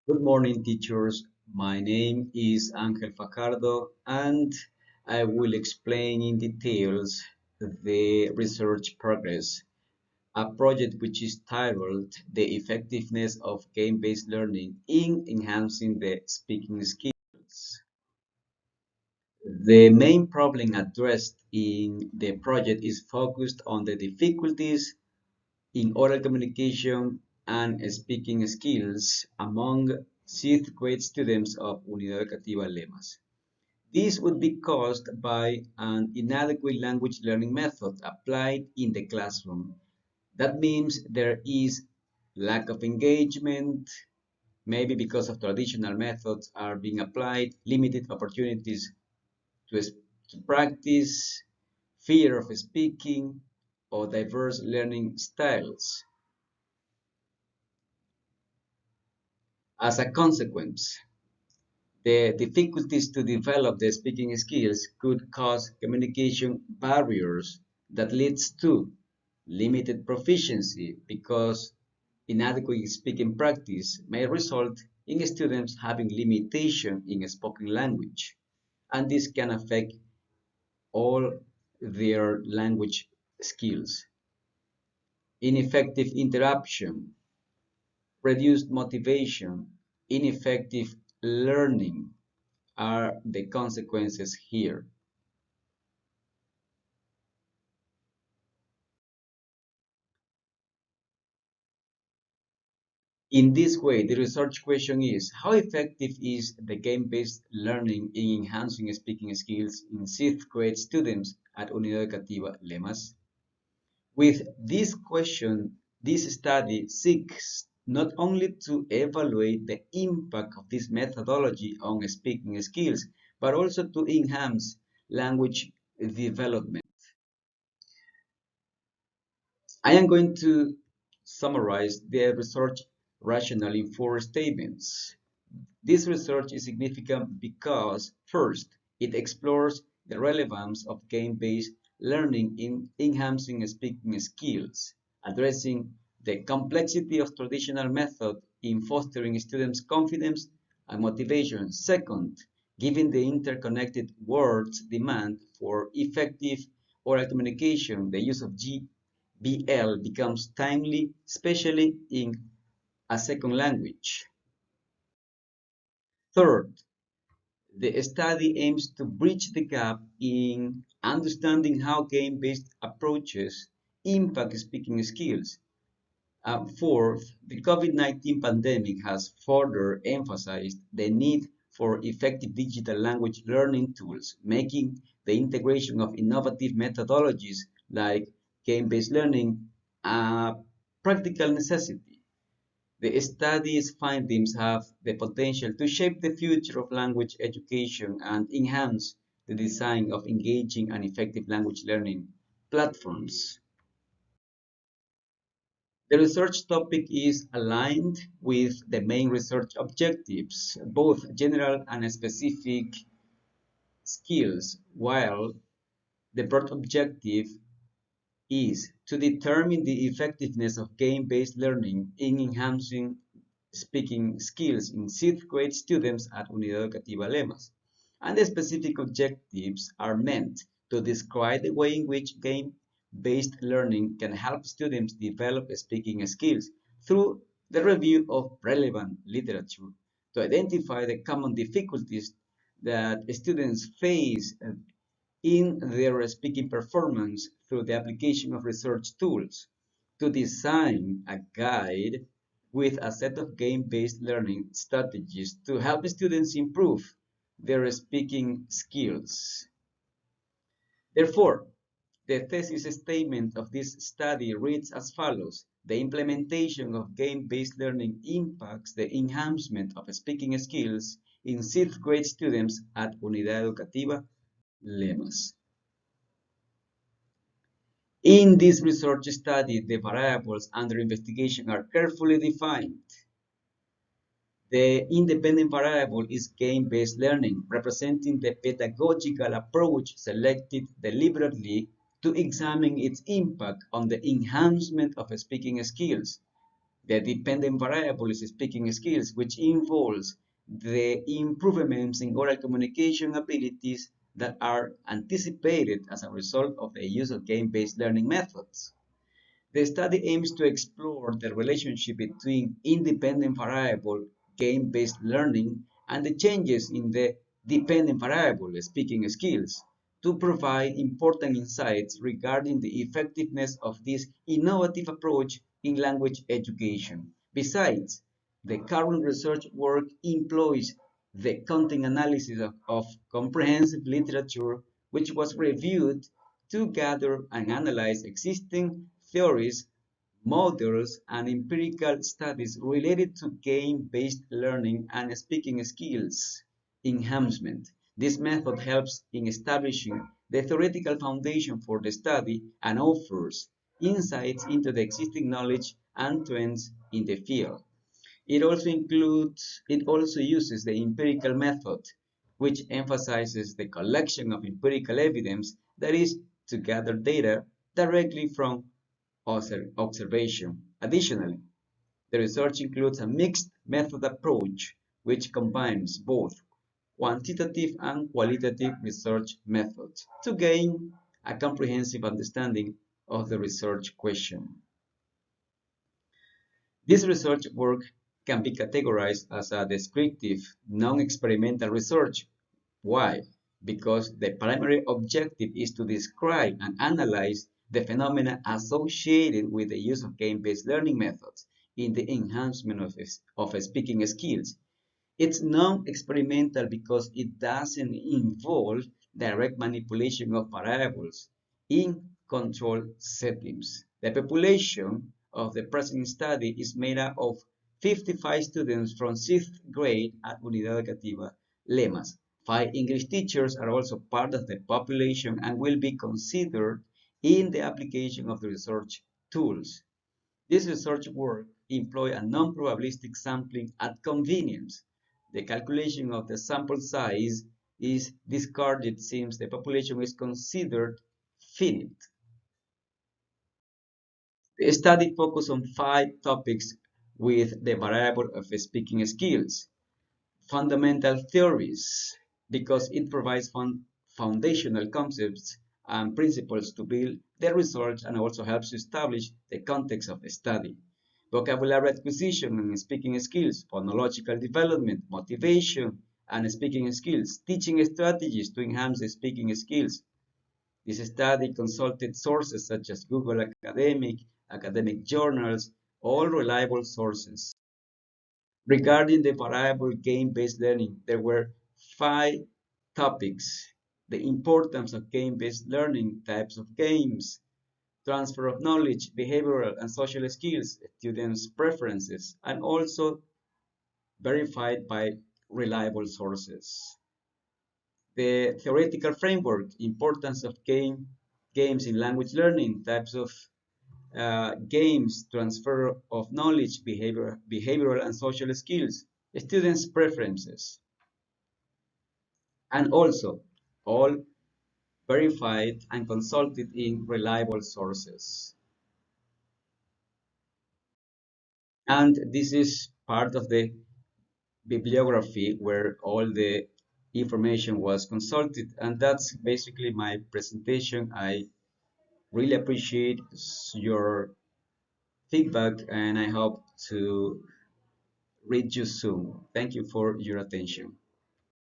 Good morning, teachers. My name is Angel Fajardo, and I will explain in details the research progress, a project which is titled The Effectiveness of Game-Based Learning in Enhancing the Speaking Skills. The main problem addressed in the project is focused on the difficulties in oral communication and speaking skills among sixth grade students of Unidad Educativa Lemas. This would be caused by an inadequate language learning method applied in the classroom. That means there is lack of engagement, maybe because of traditional methods are being applied, limited opportunities to, to practice, fear of speaking, or diverse learning styles. As a consequence, the difficulties to develop the speaking skills could cause communication barriers that leads to limited proficiency because inadequate speaking practice may result in students having limitation in spoken language, and this can affect all their language skills. Ineffective interruption, reduced motivation, ineffective learning are the consequences here. In this way, the research question is, how effective is the game-based learning in enhancing speaking skills in sixth grade students at Unidad Educativa Lemas? With this question, this study seeks not only to evaluate the impact of this methodology on speaking skills, but also to enhance language development. I am going to summarize the research rationale in four statements. This research is significant because, first, it explores the relevance of game-based learning in enhancing speaking skills, addressing the complexity of traditional methods in fostering students' confidence and motivation. Second, given the interconnected world's demand for effective oral communication, the use of GBL becomes timely, especially in a second language. Third, the study aims to bridge the gap in understanding how game-based approaches impact speaking skills. Fourth, the COVID-19 pandemic has further emphasized the need for effective digital language learning tools, making the integration of innovative methodologies like game-based learning a practical necessity. The study's findings have the potential to shape the future of language education and enhance the design of engaging and effective language learning platforms. The research topic is aligned with the main research objectives, both general and specific skills, while the broad objective is to determine the effectiveness of game-based learning in enhancing speaking skills in sixth grade students at Unidad Educativa Lemas. And the specific objectives are meant to describe the way in which game-based learning can help students develop speaking skills through the review of relevant literature, to identify the common difficulties that students face in their speaking performance through the application of research tools, to design a guide with a set of game-based learning strategies to help students improve their speaking skills. Therefore, the thesis statement of this study reads as follows: the implementation of game-based learning impacts the enhancement of speaking skills in sixth grade students at Unidad Educativa Lemas. In this research study, the variables under investigation are carefully defined. The independent variable is game-based learning, representing the pedagogical approach selected deliberately to examine its impact on the enhancement of speaking skills. The dependent variable is speaking skills, which involves the improvements in oral communication abilities that are anticipated as a result of the use of game-based learning methods. The study aims to explore the relationship between independent variable game-based learning and the changes in the dependent variable speaking skills to provide important insights regarding the effectiveness of this innovative approach in language education. Besides, the current research work employs the content analysis of comprehensive literature, which was reviewed to gather and analyze existing theories, models, and empirical studies related to game-based learning and speaking skills enhancement. This method helps in establishing the theoretical foundation for the study and offers insights into the existing knowledge and trends in the field. It also uses the empirical method, which emphasizes the collection of empirical evidence, that is, to gather data directly from observation. Additionally, the research includes a mixed method approach, which combines both quantitative and qualitative research methods to gain a comprehensive understanding of the research question. This research work can be categorized as a descriptive, non-experimental research. Why? Because the primary objective is to describe and analyze the phenomena associated with the use of game-based learning methods in the enhancement of speaking skills. It's non-experimental because it doesn't involve direct manipulation of variables in controlled settings. The population of the present study is made up of 55 students from 6th grade at Unidad Educativa Lemas. 5 English teachers are also part of the population and will be considered in the application of the research tools. This research work employs a non-probabilistic sampling at convenience. The calculation of the sample size is discarded since the population is considered finite. The study focused on 5 topics with the variable of speaking skills. Fundamental theories, because it provides foundational concepts and principles to build the research and also helps to establish the context of the study. Vocabulary acquisition and speaking skills, phonological development, motivation and speaking skills, teaching strategies to enhance the speaking skills. This study consulted sources such as Google academic journals, all reliable sources. Regarding the variable game-based learning, there were 5 topics: the importance of game-based learning, types of games, transfer of knowledge, behavioral and social skills, students' preferences, and also verified by reliable sources. The theoretical framework, importance of games in language learning, types of games, transfer of knowledge, behavioral and social skills, students' preferences, and also all verified and consulted in reliable sources. And this is part of the bibliography where all the information was consulted. And that's basically my presentation. I really appreciate your feedback and I hope to read you soon. Thank you for your attention.